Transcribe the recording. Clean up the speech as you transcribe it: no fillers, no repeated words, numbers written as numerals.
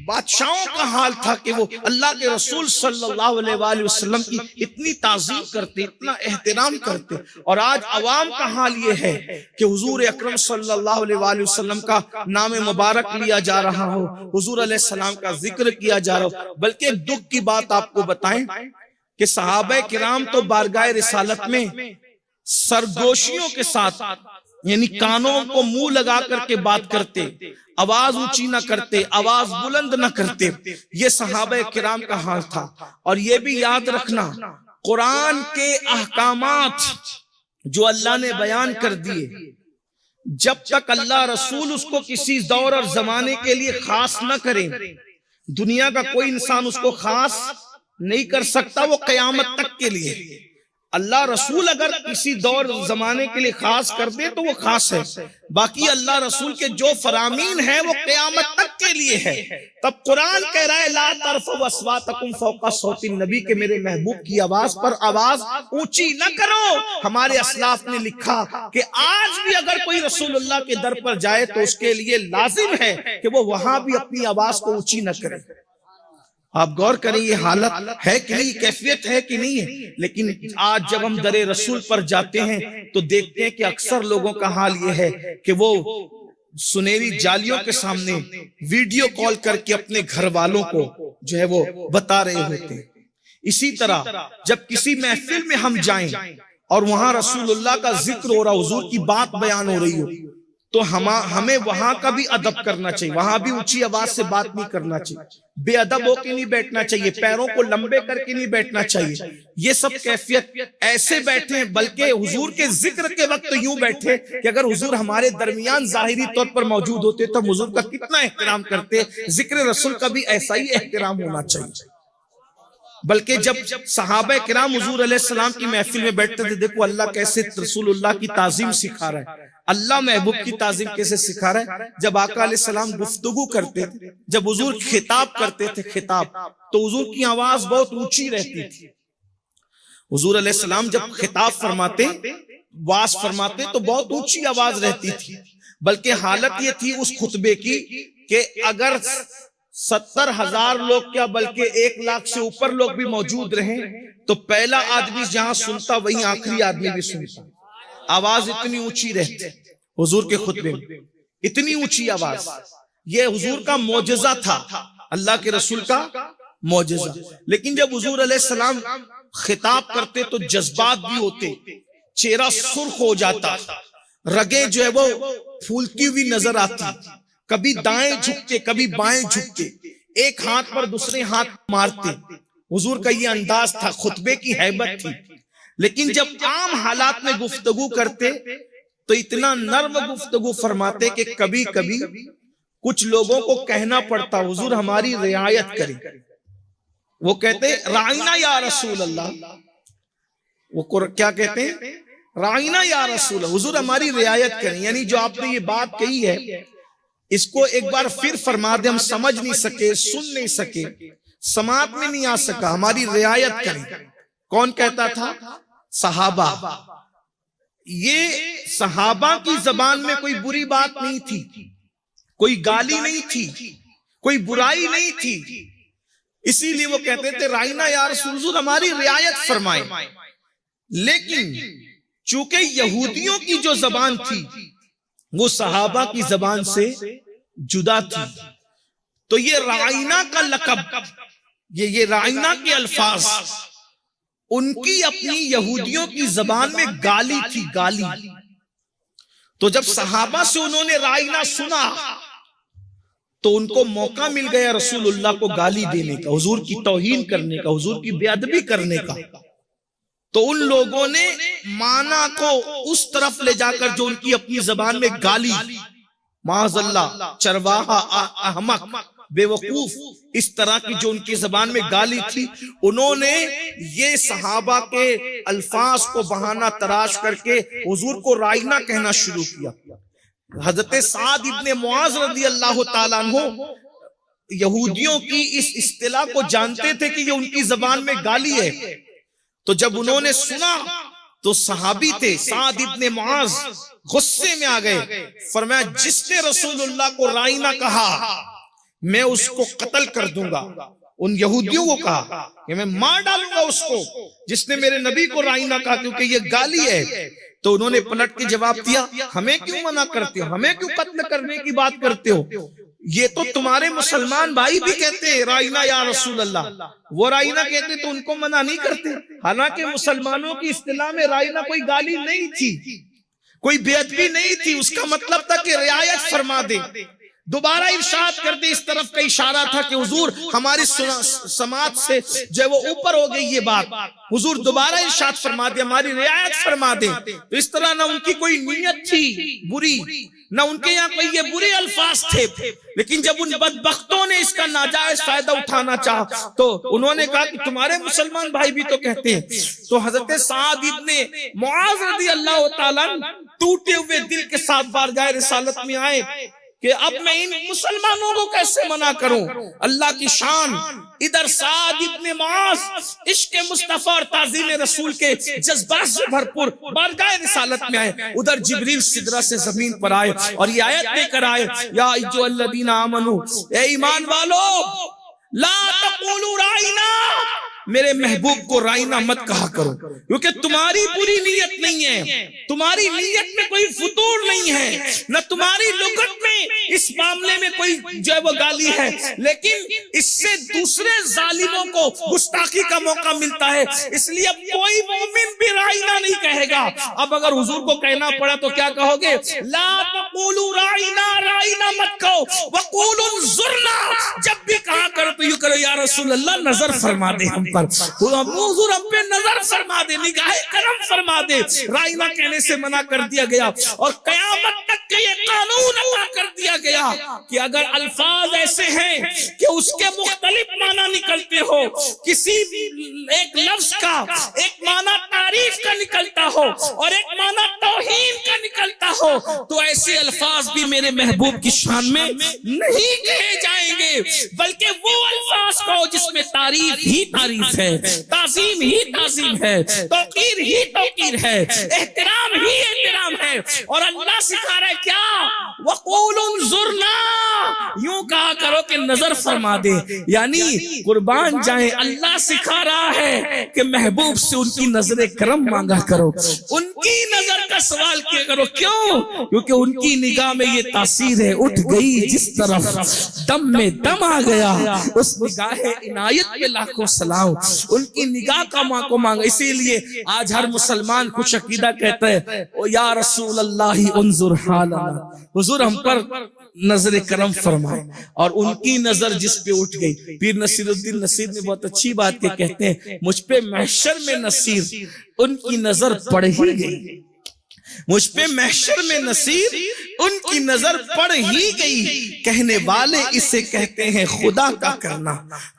بادشاہوں کا حال تھا کہ وہ اللہ کے رسول صلی اللہ علیہ وآلہ وسلم کی اتنی تعظیم کرتے، اتنا احترام کرتے، اور آج عوام کا حال یہ ہے کہ حضور اکرم صلی اللہ علیہ وآلہ وسلم کا نام مبارک لیا جا رہا ہو، حضور علیہ السلام کا ذکر کیا جا رہا ہو۔ بلکہ ایک دکھ کی بات آپ کو بتائیں کہ صحابہ کرام تو بارگاہ رسالت میں سرگوشیوں کے ساتھ، یعنی کانوں کو منہ لگا کر کے بات کرتے، آواز اونچی نہ کرتے، آواز بلند نہ کرتے۔ یہ صحابہ کرام کا حال تھا۔ اور یہ بھی یاد رکھنا، قرآن کے احکامات جو اللہ نے بیان کر دیے، جب تک اللہ رسول اس کو کسی دور اور زمانے کے لیے خاص نہ کریں، دنیا کا کوئی انسان اس کو خاص نہیں کر سکتا، وہ قیامت تک کے لیے۔ اللہ رسول اگر کسی دور زمانے کے لیے خاص کر دے تو وہ خاص ہے، باقی اللہ رسول کے جو فرامین ہیں وہ قیامت تک کے لیے ہے۔ تب قرآن کہہ رہا ہے لا ترفعوا اصواتکم فوق صوت النبی، کہ میرے محبوب کی آواز پر آواز اونچی نہ کرو۔ ہمارے اسلاف نے لکھا کہ آج بھی اگر کوئی رسول اللہ کے در پر جائے تو اس کے لیے لازم ہے کہ وہ وہاں بھی اپنی آواز کو اونچی نہ کرے۔ آپ غور کریں، یہ حالت ہے کہ نہیں، کیفیت ہے کہ نہیں ہے۔ لیکن آج جب ہم در رسول پر جاتے ہیں تو دیکھتے ہیں کہ اکثر لوگوں کا حال یہ ہے کہ وہ سنہری جالیوں کے سامنے ویڈیو کال کر کے اپنے گھر والوں کو جو ہے وہ بتا رہے ہوتے ہیں۔ اسی طرح جب کسی محفل میں ہم جائیں اور وہاں رسول اللہ کا ذکر ہو رہا، حضور کی بات بیان ہو رہی ہو، تو ہمیں وہاں کا بھی ادب کرنا چاہیے، وہاں بھی اونچی آواز سے بات نہیں کرنا چاہیے، بے ادب ہو کے نہیں بیٹھنا چاہیے، پیروں کو لمبے کر کے نہیں بیٹھنا چاہیے۔ یہ سب کیفیت ایسے بیٹھے ہیں، بلکہ حضور کے ذکر کے وقت یوں بیٹھے کہ اگر حضور ہمارے درمیان ظاہری طور پر موجود ہوتے تو حضور کا کتنا احترام کرتے۔ ذکر رسول کا بھی ایسا ہی احترام ہونا چاہیے۔ بلکہ جب صحابہ کرام حضور علیہ السلام کی محفل میں بیٹھتے تھے، دیکھو اللہ کیسے رسول اللہ کی تعظیم سکھا رہا ہے، اللہ محبوب کی تعظیم کیسے سکھا رہا ہے۔ جب آقا علیہ السلام گفتگو کرتے تھے، جب حضور خطاب کرتے تھے خطاب، تو حضور کی آواز بہت اونچی رہتی تھی۔ حضور علیہ السلام جب خطاب فرماتے، واز فرماتے تو بہت اونچی آواز رہتی تھی۔ بلکہ حالت یہ تھی اس خطبے کی کہ اگر 70,000 لوگ کیا بلکہ 1,00,000 سے اوپر لوگ بھی موجود رہیں تو پہلا آدمی جہاں سنتا وہیں آخری آدمی بھی سنتا۔ آواز اتنی اونچی رہتی حضور کے خطبے میں، اتنی اونچی آواز۔ یہ حضور کا معجزہ تھا، اللہ کے رسول کا معجزہ۔ لیکن جب حضور علیہ السلام خطاب کرتے تو جذبات بھی ہوتے، چہرہ سرخ ہو جاتا، رگیں جو ہے وہ پھولتی ہوئی نظر آتی، کبھی دائیں جھکتے کبھی بائیں جھکتے، ایک ہاتھ پر دوسرے ہاتھ مارتے۔ حضور کا یہ انداز تھا، خطبے کی ہیبت تھی۔ لیکن جب عام حالات میں گفتگو کرتے تو اتنا نرم گفتگو فرماتے کہ کبھی کبھی کچھ لوگوں کو کہنا پڑتا حضور ہماری رعایت کریں۔ وہ کہتے رائنا یا رسول اللہ، وہ کیا کہتے ہیں؟ رائنا یا رسول اللہ، حضور ہماری رعایت کریں۔ یعنی جو آپ نے یہ بات کہی ہے اس کو ایک بار پھر فرما دے، ہم سمجھ نہیں سکے، سن نہیں سکے، سماعت میں نہیں آ سکا، ہماری رعایت کریں۔ کون کہتا تھا؟ صحابہ۔ یہ صحابہ کی زبان میں کوئی بری بات نہیں تھی، کوئی گالی نہیں تھی، کوئی برائی نہیں تھی، اسی لیے وہ کہتے تھے رائنا یا رسول، حضور ہماری رعایت فرمائیں۔ لیکن چونکہ یہودیوں کی جو زبان تھی وہ صحابہ کی زبان سے جدا تھی، تو یہ رائنا کا لقب، یہ رائنا کے الفاظ ان کی اپنی یہودیوں کی زبان میں گالی تھی، گالی۔ تو جب صحابہ سے انہوں نے رائنا سنا تو ان کو موقع مل گیا رسول اللہ کو گالی دینے کا، حضور کی توہین کرنے کا، حضور کی بے ادبی کرنے کا۔ تو ان لوگوں نے معنی کو اس طرف لے جا کر جو ان کی اپنی زبان میں گالی، معاذ اللہ، چرواہا، احمق، بے وقوف، اس طرح کی جو ان کی زبان میں گالی تھی، انہوں نے یہ صحابہ کے الفاظ کو بہانہ تراش کر کے حضور کو رائنا کہنا شروع کیا۔ حضرت سعد ابن معاذ رضی اللہ تعالیٰ عنہ یہودیوں کی اس اصطلاح کو جانتے تھے کہ یہ ان کی زبان میں گالی ہے۔ تو جب انہوں نے سنا تو صحابی تھے سعد ابن معاذ غصے میں آ گئے، فرمایا جس نے رسول اللہ کو رائنا کہا میں اس کو قتل کر دوں گا. ان یہودیوں کو کہا کہ میں مار ڈالوں گا اس کو جس نے میرے نبی کو رائنا کہا، کیونکہ یہ گالی ہے. تو انہوں نے پلٹ کے جواب دیا، ہمیں کیوں منع کرتے ہو، ہمیں کیوں قتل کرنے کی بات کرتے ہو؟ یہ تو تمہارے مسلمان بھائی بھی کہتے ہیں رائنا یا رسول اللہ. وہ رائنا کہتے تو ان کو منع نہیں کرتے. حالانکہ مسلمانوں کی اصطلاح میں رائنا کوئی گالی نہیں تھی، کوئی بے ادبی نہیں تھی. اس کا مطلب تھا کہ رعایت فرما دے. دوبارہ ارشاد کر دے، اس طرف کا اشارہ تھا کہ حضور ہماری سماعت سے جو ہے وہ اوپر ہو گئی یہ بات. حضور دوبارہ ارشاد فرما دے، ہماری رعایت فرما دے. تو اس طرح نہ ان کی کوئی نیت تھی بری، نہ ان کے یہاں کوئی یہ برے الفاظ تھے، لیکن جب ان بدبختوں نے اس کا ناجائز فائدہ اٹھانا چاہا تو انہوں نے کہا کہ تمہارے مسلمان بھائی بھی تو کہتے ہیں. تو حضرت سعد ابن معاذ رضی اللہ تعالیٰ ٹوٹے ہوئے دل کے ساتھ بارگاہ رسالت میں آئے کہ اب میں ان مسلمانوں کو کیسے منع کروں. اللہ کی شان. ادھر سعد ابن معاذ عشق مصطفیٰ اور تعظیم رسول کے جذبات سے بھرپور بارگاہ رسالت میں آئے. ادھر جبریل سدرہ سے زمین پر آئے اور یہ آیت لے کر آئے، یا ایھا الذین آمنو، اے ایمان والو، لا تقولوا رائنا، میرے محبوب کو رائنا مت کہا کرو، کیونکہ تمہاری بری نیت نہیں ہے، تمہاری نیت میں کوئی فطور نہیں ہے، نہ تمہاری لغت میں اس معاملے میں کوئی جو ہے وہ گالی ہے، لیکن اس سے دوسرے ظالموں کو گستاخی کا موقع ملتا ہے. اس لیے اب کوئی مومن بھی رائنا نہیں کہے گا. اب اگر حضور کو کہنا پڑا تو کیا کہو گے؟ لا تقولوا رائنا، رائنا مت کہو، وقولوا انظرنا، جب بھی کہا کرو تو یوں کرو، یا رسول اللہ نظر فرما دے ہم پر، حضور ہم پہ نظر فرما دے، نگاہ کرم فرما دے. رائنا کہنے سے منع کر دیا گیا اور قیامت تک کے یہ قانون عطا کر دیا گیا کہ اگر الفاظ ایسے ہیں کہ اس کے مختلف معنی نکلتے ہو، کسی ایک لفظ کا ایک معنی تعریف کا نکلتا ہو اور ایک معنی توہین کا نکلتا ہو، تو ایسے الفاظ بھی میرے محبوب کی شان میں نہیں کہے جائیں گے، بلکہ وہ الفاظ کو جس میں تعریف ہی تعریف ہے، تعظیم ہی تعظیم ہے، توقیر ہی توقیر ہے، احترام ہی احترام ہے. اور اللہ سکھا رہا ہے کیا؟ وَقُولُ انظُرْنَا، یوں کہا کرو کہ نظر فرما دے. یعنی قربان جائیں، اللہ سکھا رہا ہے کہ محبوب سے ان کی نظر کرم مانگا کرو، ان کی نظر کا سوال کیا کرو. کیوں؟ کیونکہ ان کی نگاہ میں یہ تاثیر ہے، اٹھ گئی جس طرف دم میں دم آ گیا، اس نگاہ عنایت پہ لاکھوں سلام. ان کی نگاہ کا ماں کو مانگا. اسی لیے آج ہر مسلمان خوش عقیدہ کہتا ہے، یا رسول اللہ انظر حالنا، حضور ہم پر نظر کرم فرمائے. اور ان کی نظر جس پہ اٹھ گئی، پیر نصیر الدین نصیر نے بہت اچھی بات کہتے ہیں، مجھ پہ محشر میں نصیر ان کی نظر پڑ ہی گئی، مجھ پہ محشر میں نصیر ان کی نظر پڑ ہی گئی. کہنے والے اسے کہتے ہیں خدا کا کرنا.